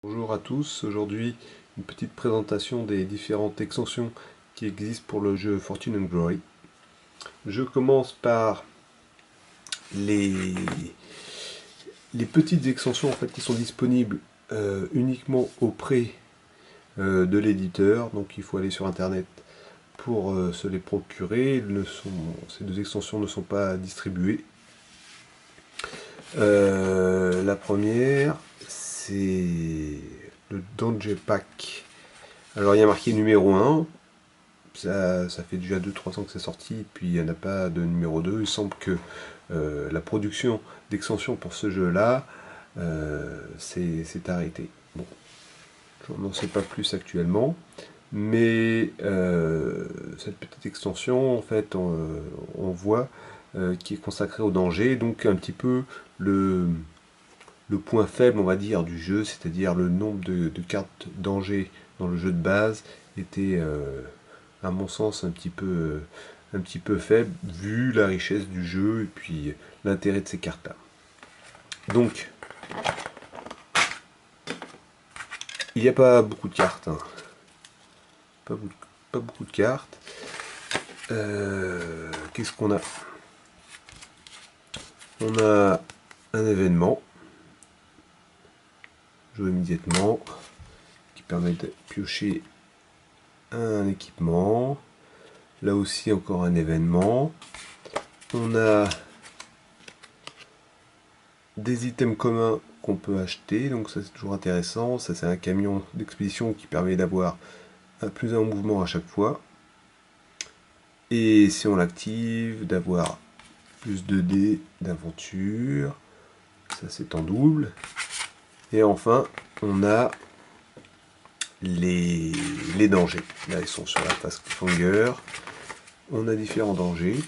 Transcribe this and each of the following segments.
Bonjour à tous, aujourd'hui une petite présentation des différentes extensions qui existent pour le jeu Fortune and Glory. Je commence par les, les petites extensions en fait, qui sont disponibles uniquement auprès de l'éditeur, donc il faut aller sur internet pour se les procurer. Ces deux extensions ne sont pas distribuées. La première, c'est le Danger Pack. Alors il y a marqué numéro 1, ça fait déjà 2-3 ans que c'est sorti, et puis il n'y en a pas de numéro 2. Il semble que la production d'extensions pour ce jeu-là s'est arrêtée. Bon, je n'en sais pas plus actuellement, mais cette petite extension, en fait, on voit qui est consacrée au danger, donc un petit peu le point faible, on va dire, du jeu, c'est-à-dire le nombre de cartes danger dans le jeu de base était, à mon sens, un petit peu faible, vu la richesse du jeu et puis l'intérêt de ces cartes-là. Donc, il n'y a pas beaucoup de cartes, hein. Pas beaucoup de cartes. Qu'est-ce qu'on a? On a un événement, joué immédiatement, qui permet de piocher un équipement. Là aussi encore un événement. On a des items communs qu'on peut acheter, donc ça c'est toujours intéressant. Ça c'est un camion d'expédition qui permet d'avoir plus un mouvement à chaque fois. Et si on l'active, d'avoir plus de dés d'aventure. Ça c'est en double. Et enfin, on a les dangers. Là ils sont sur la face cliffhanger. On a différents dangers.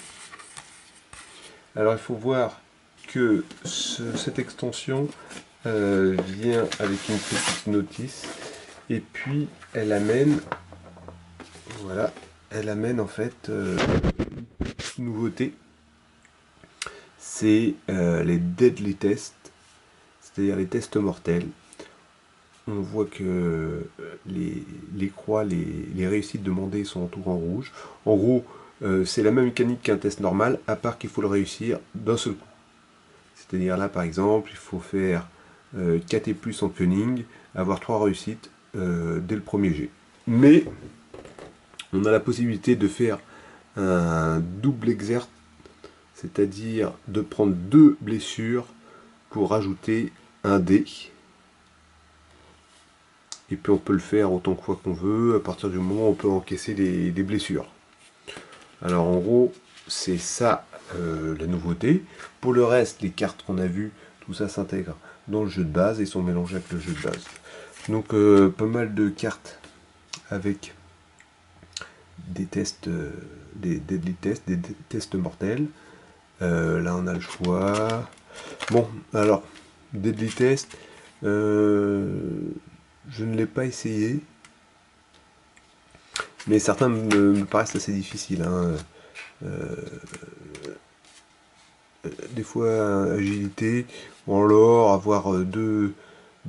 Alors il faut voir que cette extension vient avec une petite notice et puis elle amène, voilà, elle amène en fait une nouveauté, c'est les deadly tests, c'est-à-dire les tests mortels. On voit que les croix, les réussites demandées sont tout en rouge. En gros, c'est la même mécanique qu'un test normal, à part qu'il faut le réussir d'un seul coup. C'est-à-dire là, par exemple, il faut faire 4 et plus en cunning, avoir 3 réussites dès le premier jet. Mais on a la possibilité de faire un double exert, c'est-à-dire de prendre 2 blessures pour rajouter un dé. Et puis on peut le faire autant de fois qu'on veut, à partir du moment où on peut encaisser des blessures. Alors en gros, c'est ça la nouveauté. Pour le reste, les cartes qu'on a vues, tout ça s'intègre dans le jeu de base et sont mélangés avec le jeu de base. Donc pas mal de cartes avec des tests, des deadly tests, des tests mortels. Là on a le choix. Bon, alors, deadly test, je ne l'ai pas essayé, mais certains me paraissent assez difficiles, hein. Des fois agilité, en lore, avoir deux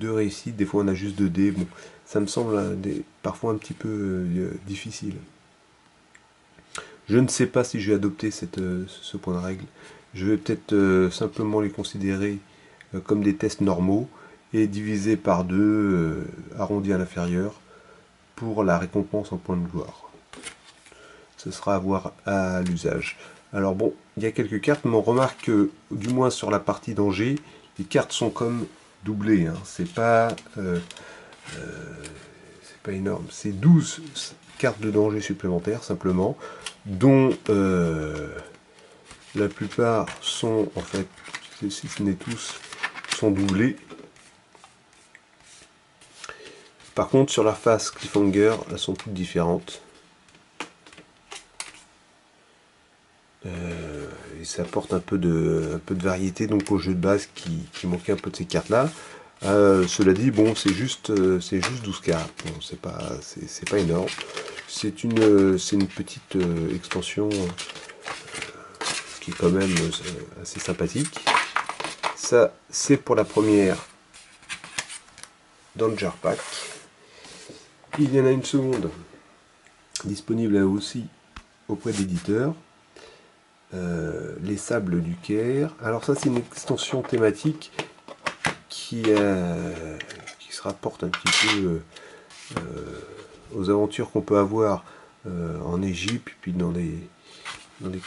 réussites, des fois on a juste 2 dés. Bon, ça me semble parfois un petit peu difficile. Je ne sais pas si je vais adopter ce point de règle. Je vais peut-être simplement les considérer comme des tests normaux et diviser par 2, arrondi à l'inférieur, pour la récompense en points de gloire. Ce sera à voir à l'usage. Alors bon, il y a quelques cartes, mais on remarque que, du moins sur la partie danger, les cartes sont comme doublées, hein. C'est pas énorme. C'est 12 cartes de danger supplémentaires, simplement, dont la plupart sont, en fait, si ce n'est tous, sont doublés. Par contre, sur la face cliffhanger, elles sont toutes différentes. Et ça apporte un peu de variété donc au jeu de base qui manquait un peu de ces cartes là. Cela dit, bon, c'est juste 12 cartes, bon, c'est pas énorme, c'est une petite extension qui est quand même assez sympathique. Ça c'est pour la première Danger Pack. Il y en a une seconde disponible là aussi auprès d'éditeurs. Les Sables du Caire. Alors ça, c'est une extension thématique qui se rapporte un petit peu aux aventures qu'on peut avoir en Égypte, puis dans des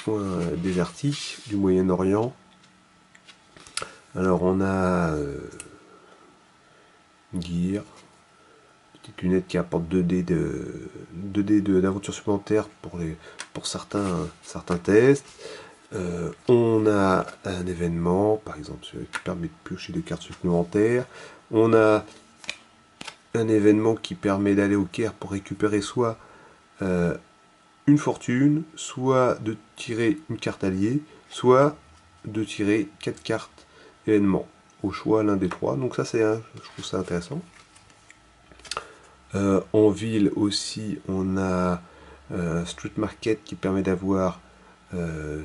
coins désertiques du Moyen-Orient. Alors on a une gear, petite lunette qui apporte 2D d'aventure supplémentaire pour certains tests. On a un événement, par exemple, qui permet de piocher des cartes supplémentaires. On a un événement qui permet d'aller au Caire pour récupérer soit une fortune, soit de tirer une carte alliée, soit de tirer 4 cartes événements. Au choix, l'un des trois. Donc ça, je trouve ça intéressant. En ville aussi, on a Street Market qui permet d'avoir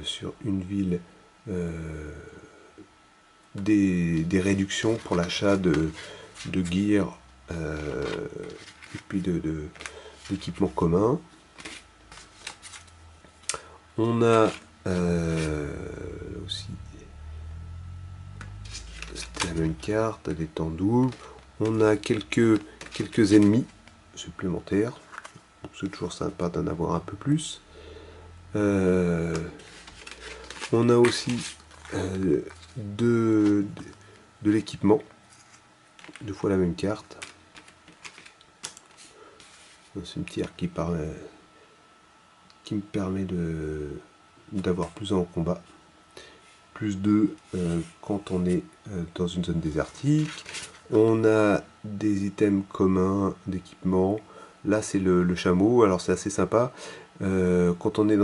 sur une ville des réductions pour l'achat de gear et puis d'équipements communs. On a aussi c'était la même carte, des temps doubles. On a quelques ennemis supplémentaires. C'est toujours sympa d'en avoir un peu plus. On a aussi de l'équipement. 2 fois la même carte. Un cimetière qui me permet d'avoir plus en combat. Plus 2 quand on est dans une zone désertique. On a des items communs d'équipement. Là c'est le chameau, alors c'est assez sympa. Quand on est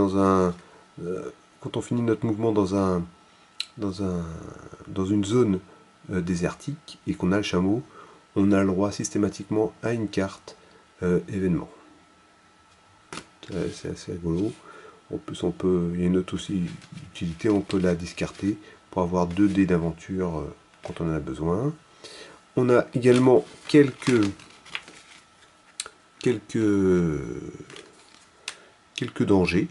quand on finit notre mouvement dans une zone désertique et qu'on a le chameau, on a le droit systématiquement à une carte événement. C'est assez rigolo. En plus, il y a une autre aussi utilité, on peut la discarter pour avoir 2 dés d'aventure quand on en a besoin. On a également quelques dangers.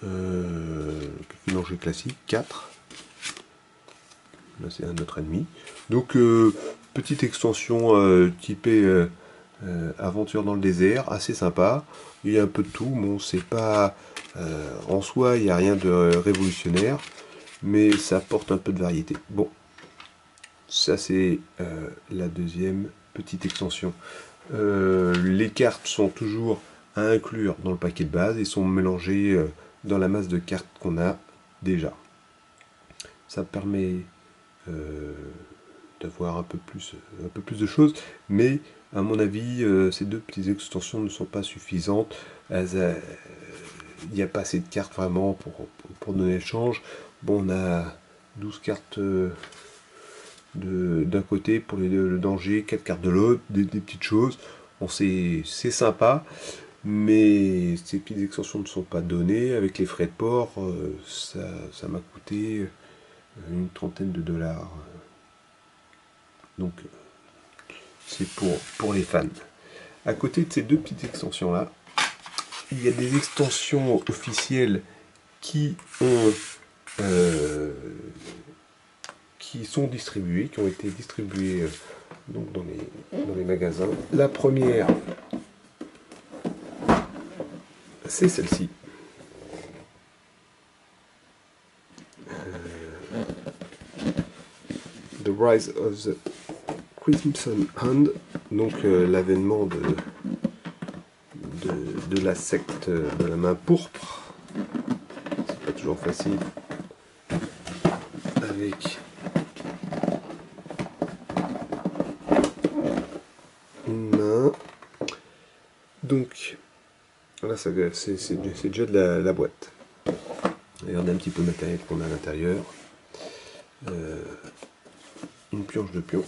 Quelques dangers classiques, 4. Là, c'est un autre ennemi. Donc, petite extension typée aventure dans le désert, assez sympa. Il y a un peu de tout. Bon, c'est pas en soi, il n'y a rien de révolutionnaire, mais ça apporte un peu de variété. Bon, ça c'est la deuxième petite extension. Les cartes sont toujours à inclure dans le paquet de base et sont mélangées dans la masse de cartes qu'on a déjà. Ça permet d'avoir un peu plus de choses, mais à mon avis, ces 2 petites extensions ne sont pas suffisantes. Il n'y a pas assez de cartes vraiment pour donner le change. Bon, on a 12 cartes d'un côté pour le danger, 4 cartes de l'autre, des petites choses. Bon, c'est sympa, mais ces petites extensions ne sont pas données. Avec les frais de port, ça m'a coûté une trentaine de $. Donc, c'est pour les fans. À côté de ces 2 petites extensions là, il y a des extensions officielles qui sont distribuées, qui ont été distribuées donc dans les magasins. La première, c'est celle-ci. The Rise of the Crimson Hand, donc l'avènement de la secte de la main pourpre. C'est pas toujours facile avec une main. Donc là, c'est déjà de la boîte. Regardez un petit peu le matériel qu'on a à l'intérieur. Une pioche de pion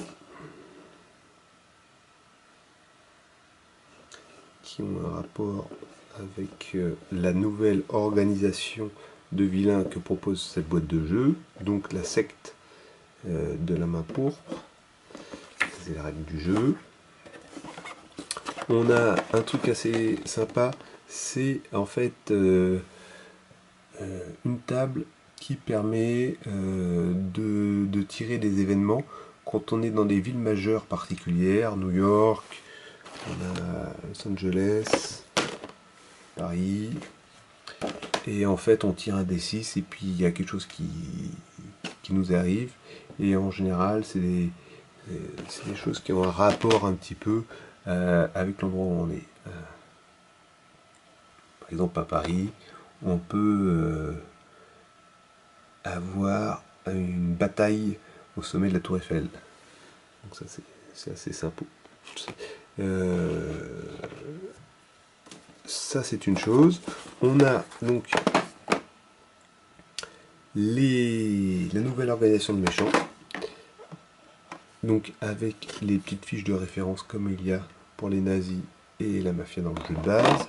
qui ont un rapport avec la nouvelle organisation de vilains que propose cette boîte de jeu, donc la secte de la main pourpre. C'est la règle du jeu. On a un truc assez sympa, c'est en fait une table qui permet de tirer des événements quand on est dans des villes majeures particulières, New York, on a Los Angeles, Paris, et en fait on tire un D6 et puis il y a quelque chose qui nous arrive, et en général c'est des choses qui ont un rapport un petit peu avec l'endroit où on est. Par exemple à Paris, on peut avoir une bataille au sommet de la Tour Eiffel. Donc ça c'est assez sympa. Ça c'est une chose. On a donc la nouvelle organisation de méchants. Donc avec les petites fiches de référence comme il y a pour les nazis et la mafia dans le jeu de base.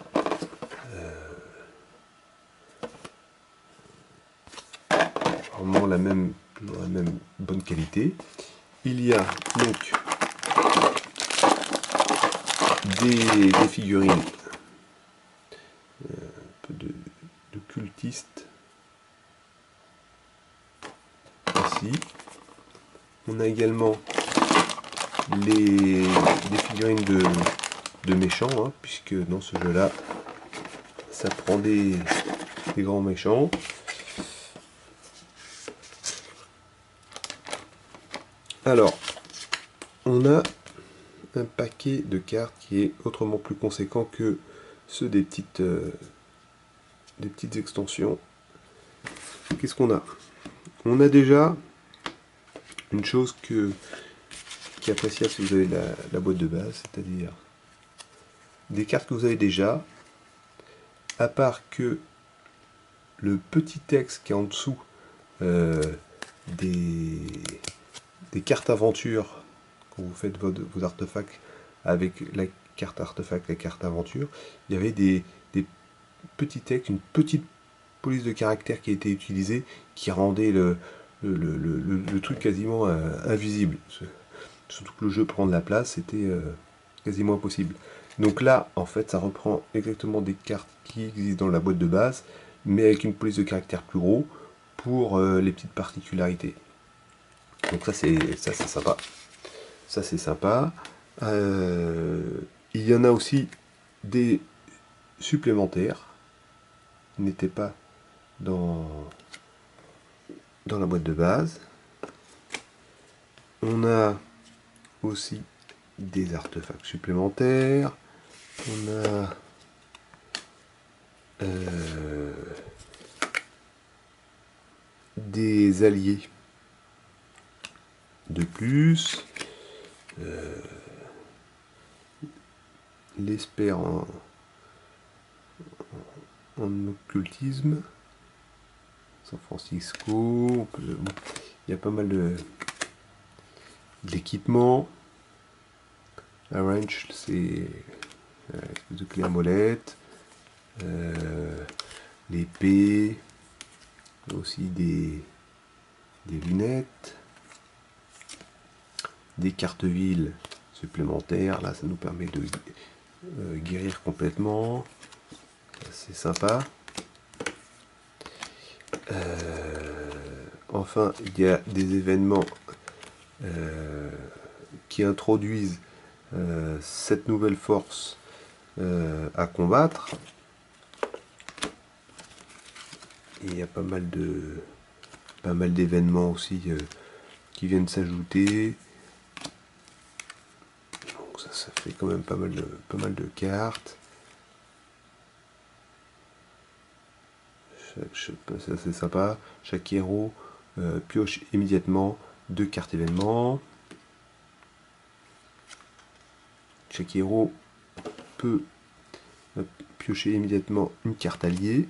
Vraiment la même bonne qualité. Il y a donc des figurines, un peu de cultistes ici. On a également des figurines de méchants, hein, puisque dans ce jeu-là, ça prend des grands méchants. Alors, on a un paquet de cartes qui est autrement plus conséquent que ceux des petites extensions. Qu'est-ce qu'on a? On a déjà une chose qui est appréciable si vous avez la boîte de base, c'est-à-dire des cartes que vous avez déjà, à part que le petit texte qui est en dessous des cartes aventure, quand vous faites vos artefacts avec la carte artefact, la carte aventure, il y avait des petits textes, une petite police de caractère qui a été utilisée, qui rendait le truc quasiment invisible. Surtout que le jeu prend de la place, c'était quasiment impossible. Donc là, en fait, ça reprend exactement des cartes qui existent dans la boîte de base, mais avec une police de caractère plus gros pour les petites particularités. Donc ça c'est sympa. Ça c'est sympa. Il y en a aussi des supplémentaires qui n'étaient pas dans la boîte de base. On a aussi des artefacts supplémentaires. On a des alliés de plus. L'expert en occultisme. San Francisco. Il y a pas mal d'équipements. La wrench, c'est de clé à molette. L'épée. Aussi des lunettes. Des cartes villes supplémentaires. Là, ça nous permet de guérir complètement. C'est sympa. Enfin, il y a des événements qui introduisent cette nouvelle force à combattre. Et il y a pas mal d'événements aussi qui viennent s'ajouter. Donc ça fait quand même pas mal de cartes. Ça c'est sympa. Chaque héros pioche immédiatement 2 cartes événements. Chaque héros peut piocher immédiatement une carte alliée.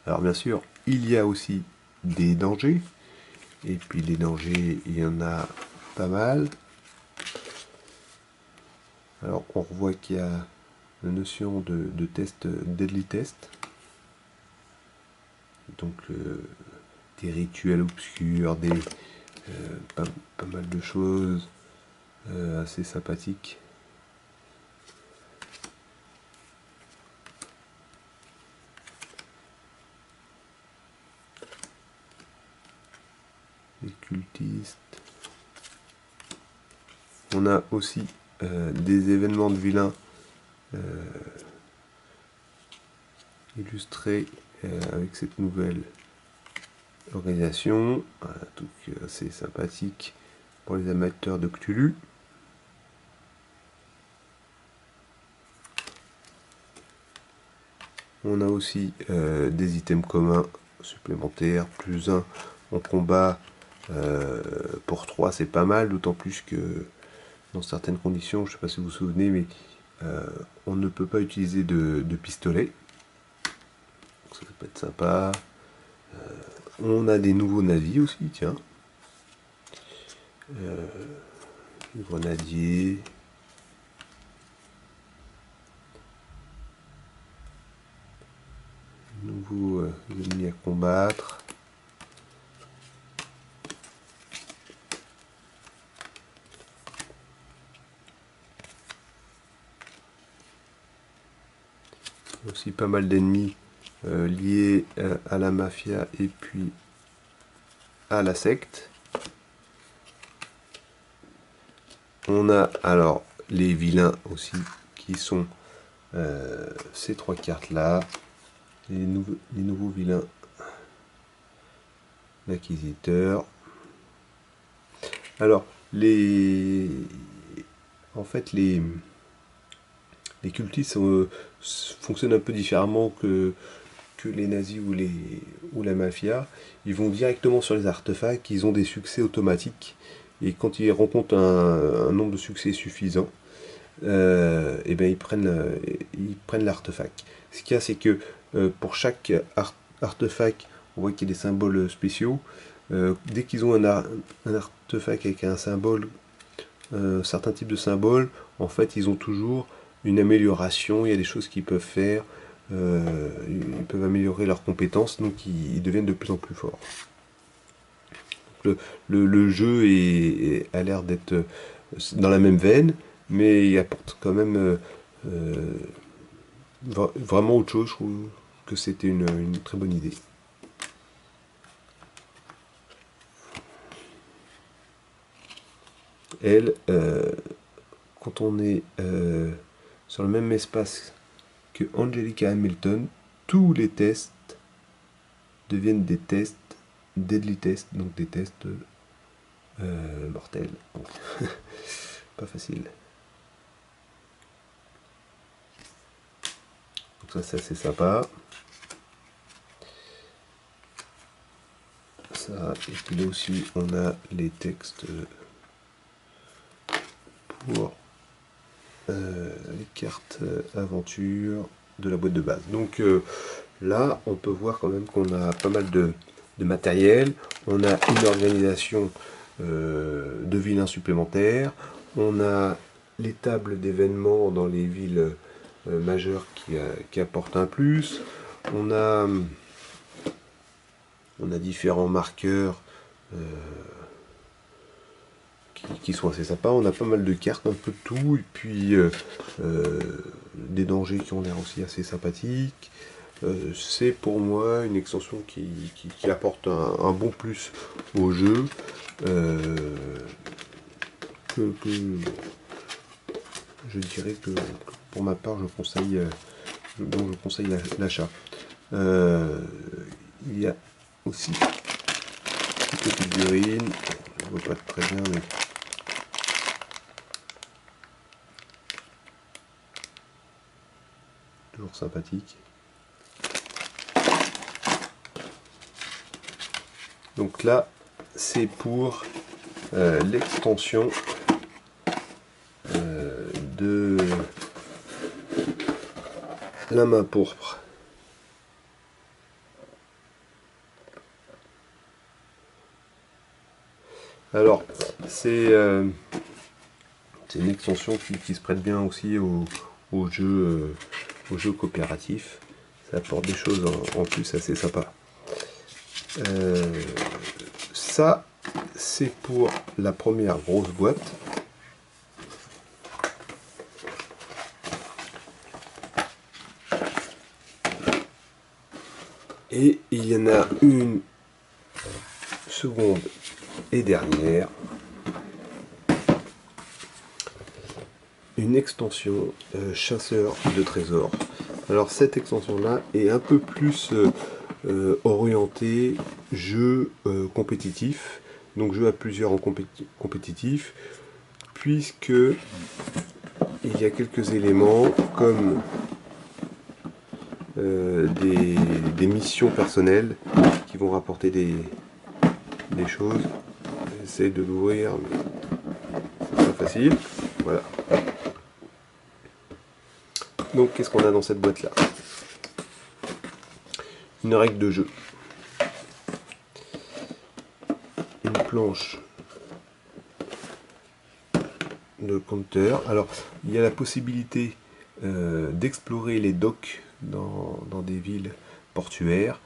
Alors bien sûr, il y a aussi des dangers. Et puis les dangers, il y en a pas mal. Alors on revoit qu'il y a la notion de test, deadly test. Donc des rituels obscurs, pas mal de choses assez sympathiques on a aussi des événements de vilains illustrés avec cette nouvelle organisation. Voilà, donc c'est sympathique pour les amateurs de Cthulhu. On a aussi des items communs supplémentaires, plus 1 en combat pour 3, c'est pas mal, d'autant plus que dans certaines conditions, je ne sais pas si vous vous souvenez, mais on ne peut pas utiliser de pistolet. Donc ça peut être sympa. On a des nouveaux navires aussi, tiens. Grenadiers. Nouveaux ennemis à combattre. Aussi pas mal d'ennemis liés à la mafia et puis à la secte. On a alors les vilains aussi qui sont ces 3 cartes là, les nouveaux vilains, l'acquisiteur. Alors en fait les cultistes fonctionnent un peu différemment que les nazis ou la mafia. Ils vont directement sur les artefacts, ils ont des succès automatiques, et quand ils rencontrent un nombre de succès suffisant, et ben ils prennent l'artefact. Ce qu'il y a, c'est que pour chaque artefact, on voit qu'il y a des symboles spéciaux. Dès qu'ils ont un artefact avec un symbole, certains types de symboles, en fait ils ont toujours une amélioration, il y a des choses qu'ils peuvent faire, ils peuvent améliorer leurs compétences, donc ils deviennent de plus en plus forts. Le jeu a l'air d'être dans la même veine, mais il apporte quand même vraiment autre chose. Je trouve que c'était une très bonne idée. Elle, quand on est sur le même espace que Angelica Hamilton, tous les tests deviennent des tests deadly tests, donc des tests mortels. Donc, pas facile. Donc ça c'est assez sympa. Ça, et puis là aussi on a les textes pour les cartes aventure de la boîte de base. Donc là on peut voir quand même qu'on a pas mal de matériel, on a une organisation de vilains supplémentaires, on a les tables d'événements dans les villes majeures qui apportent un plus, on a différents marqueurs qui sont assez sympas, on a pas mal de cartes, un peu de tout, et puis des dangers qui ont l'air aussi assez sympathiques. C'est pour moi une extension qui apporte un bon plus au jeu, que je dirais que pour ma part je conseille l'achat. Il y a aussi une petite figurine, je ne vois pas très bien, mais toujours sympathique. Donc là, c'est pour l'extension de la main pourpre. Alors, c'est une extension qui se prête bien aussi au jeu coopératif. Ça apporte des choses en plus assez sympas. Ça, c'est pour la première grosse boîte. Et il y en a une seconde et dernière. une extension chasseur de trésors. Alors cette extension là est un peu plus orientée jeu compétitif, donc jeu à plusieurs en compétitif, puisque il y a quelques éléments comme des missions personnelles qui vont rapporter des choses. J'essaie de l'ouvrir, mais c'est pas facile. Voilà. Donc qu'est-ce qu'on a dans cette boîte là? Une règle de jeu, une planche de counter. Alors il y a la possibilité d'explorer les docks dans des villes portuaires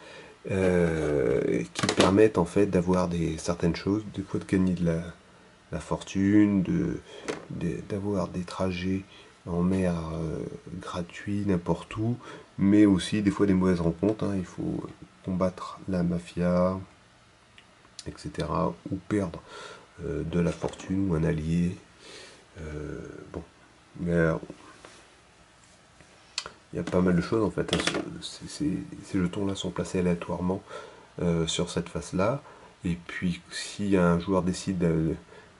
qui permettent en fait d'avoir certaines choses, des fois de gagner de la fortune, d'avoir des trajets en mer gratuits n'importe où, mais aussi des fois des mauvaises rencontres, hein. Il faut combattre la mafia, etc. ou perdre de la fortune ou un allié. Bon, mais il y a pas mal de choses en fait. Ces jetons là sont placés aléatoirement sur cette face là, et puis si un joueur décide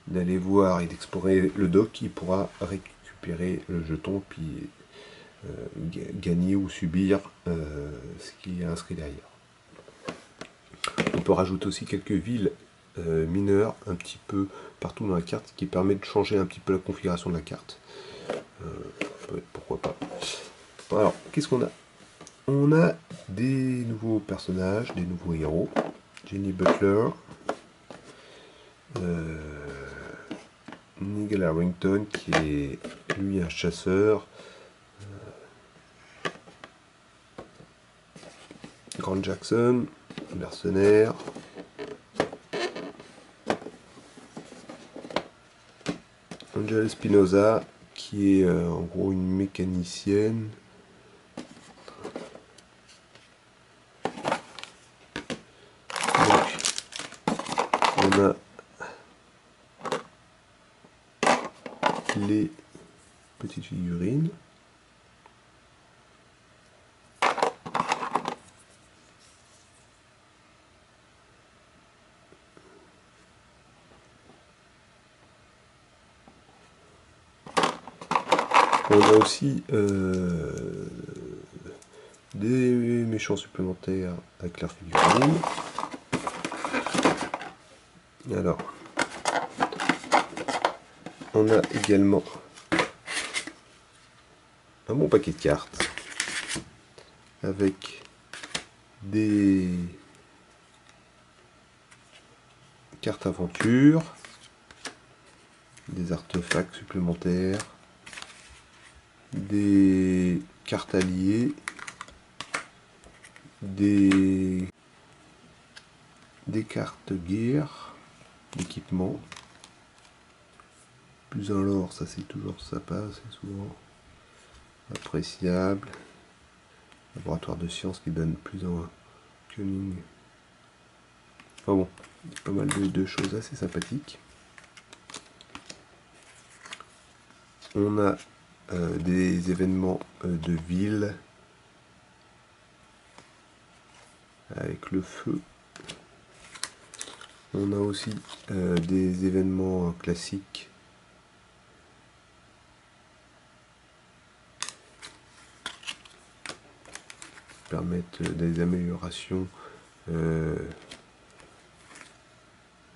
d'aller voir et d'explorer le dock, il pourra récupérer le jeton puis gagner ou subir ce qui est inscrit derrière. On peut rajouter aussi quelques villes mineures un petit peu partout dans la carte, qui permet de changer un petit peu la configuration de la carte. Pourquoi pas. Alors, qu'est-ce qu'on a? On a des nouveaux personnages, des nouveaux héros. Jenny Butler, Nigel Harrington, qui est lui un chasseur, Grant Jackson, mercenaire, Angela Espinosa, qui est en gros une mécanicienne. Donc, on a les petites figurines. On a aussi des méchants supplémentaires avec leurs figurines. Alors, on a également un bon paquet de cartes avec des cartes aventure, des artefacts supplémentaires, des cartes alliées, des cartes guerre, d'équipement. Plus un lore, ça c'est toujours sympa, c'est souvent appréciable. Laboratoire de sciences qui donne plus en tuning. Enfin bon, pas mal de choses assez sympathiques. On a des événements de ville avec le feu. On a aussi des événements classiques qui permettent des améliorations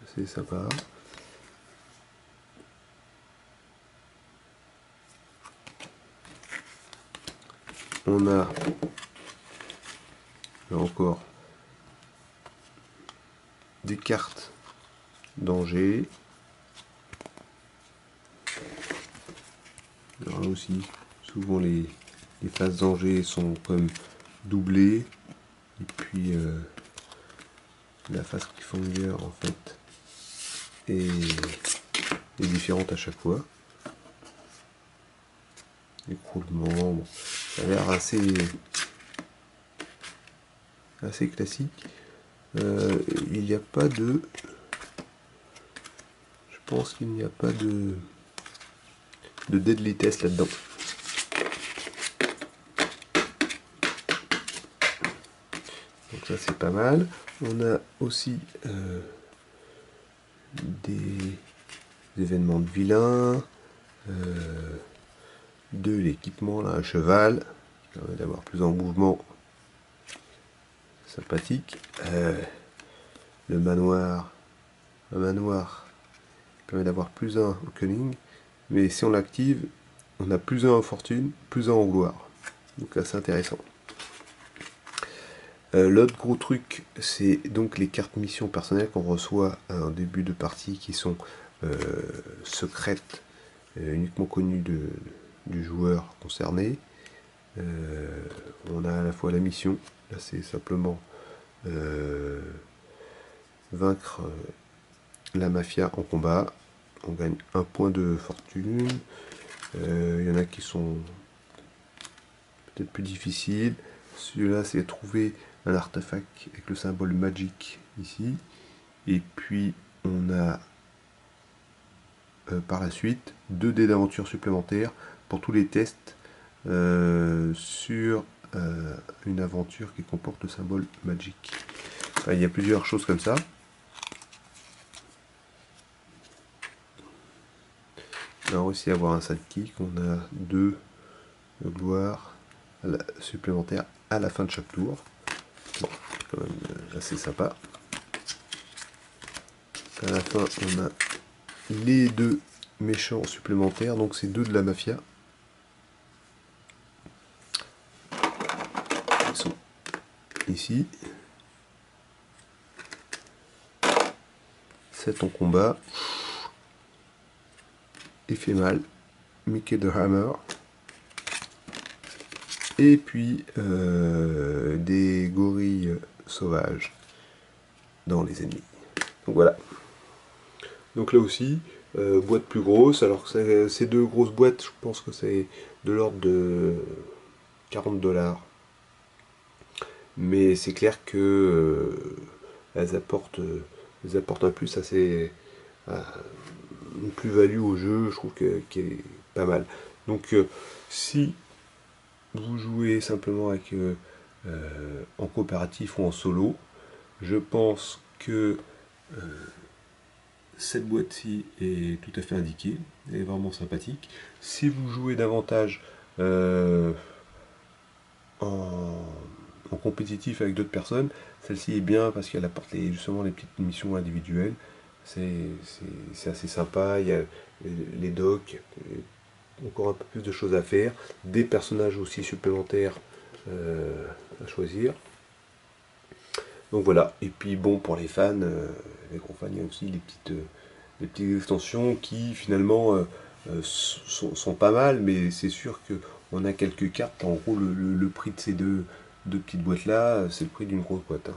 assez sympas. On a là encore des cartes danger. Alors là aussi, souvent les phases danger sont comme doublées, et puis la phase cliffhanger en fait est différente à chaque fois. Écroulement, bon, ça a l'air assez classique. Il n'y a pas de... Je pense qu'il n'y a pas de de Deadly Test là-dedans. Donc ça c'est pas mal. On a aussi des événements de vilains, de l'équipement, là, un cheval, qui permet d'avoir plus en mouvement, sympathique. Le manoir, un manoir qui permet d'avoir plus 1 au cunning, mais si on l'active, on a plus 1 en fortune, plus 1 en gloire. Donc là c'est intéressant. L'autre gros truc, c'est donc les cartes missions personnelles qu'on reçoit en début de partie qui sont secrètes, uniquement connues du joueur concerné. On a à la fois la mission, là c'est simplement vaincre la mafia en combat. On gagne 1 point de fortune. Il y en a qui sont peut-être plus difficiles. Celui-là c'est trouver un artefact avec le symbole Magic ici. Et puis on a par la suite 2 dés d'aventure supplémentaires pour tous les tests sur une aventure qui comporte le symbole Magic. Enfin, il y a plusieurs choses comme ça. On a réussi à avoir un sidekick, on a 2 de gloire supplémentaires à la fin de chaque tour. Bon, quand même assez sympa. À la fin, on a les 2 méchants supplémentaires, donc c'est 2 de la mafia. Ils sont ici. 7 en combat. Il fait mal. Mickey the Hammer. Et puis des gorilles sauvages dans les ennemis. Donc voilà. Donc là aussi, boîte plus grosse. Alors que ces 2 grosses boîtes, je pense que c'est de l'ordre de 40$. Mais c'est clair que elles apportent un plus assez une plus-value au jeu, je trouve qui est pas mal. Donc si vous jouez simplement avec en coopératif ou en solo, je pense que cette boîte-ci est tout à fait indiquée, elle est vraiment sympathique. Si vous jouez davantage en compétitif avec d'autres personnes, celle-ci est bien parce qu'elle apporte justement les petites missions individuelles. C'est assez sympa, il y a les docks, encore un peu plus de choses à faire, des personnages aussi supplémentaires à choisir. Donc voilà, et puis bon, pour les fans, les gros fans, il y a aussi les petites extensions qui finalement sont pas mal, mais c'est sûr qu'on a quelques cartes. En gros, le prix de ces deux petites boîtes là, c'est le prix d'une grosse boîte. Hein.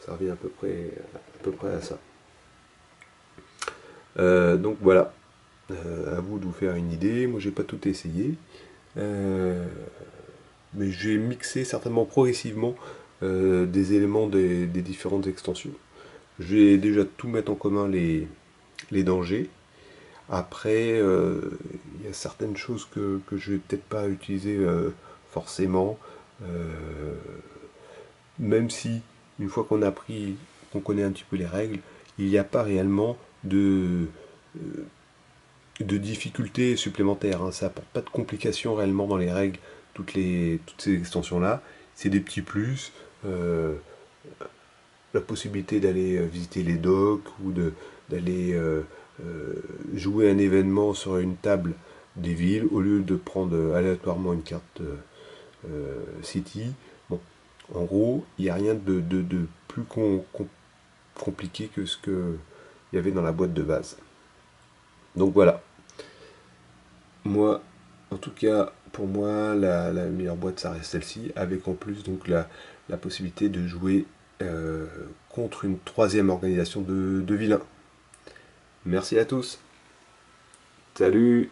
Ça revient à peu près à ça. Donc voilà, à vous de vous faire une idée. Moi j'ai pas tout essayé, mais j'ai mixé certainement progressivement des éléments des différentes extensions. Je vais déjà tout mettre en commun les dangers. Après, il y a certaines choses que je vais peut-être pas utiliser forcément, même si une fois qu'on a appris, qu'on connaît un petit peu les règles, il n'y a pas réellement de difficultés supplémentaires. Hein. Ça apporte pas de complications réellement dans les règles, toutes ces extensions-là. C'est des petits plus. La possibilité d'aller visiter les docks ou d'aller jouer un événement sur une table des villes au lieu de prendre aléatoirement une carte City. Bon, en gros, il n'y a rien de plus compliqué que ce qu'il y avait dans la boîte de base. Donc voilà. Moi, en tout cas, pour moi, la meilleure boîte, ça reste celle-ci, avec en plus donc la possibilité de jouer contre une 3e organisation de vilains. Merci à tous. Salut!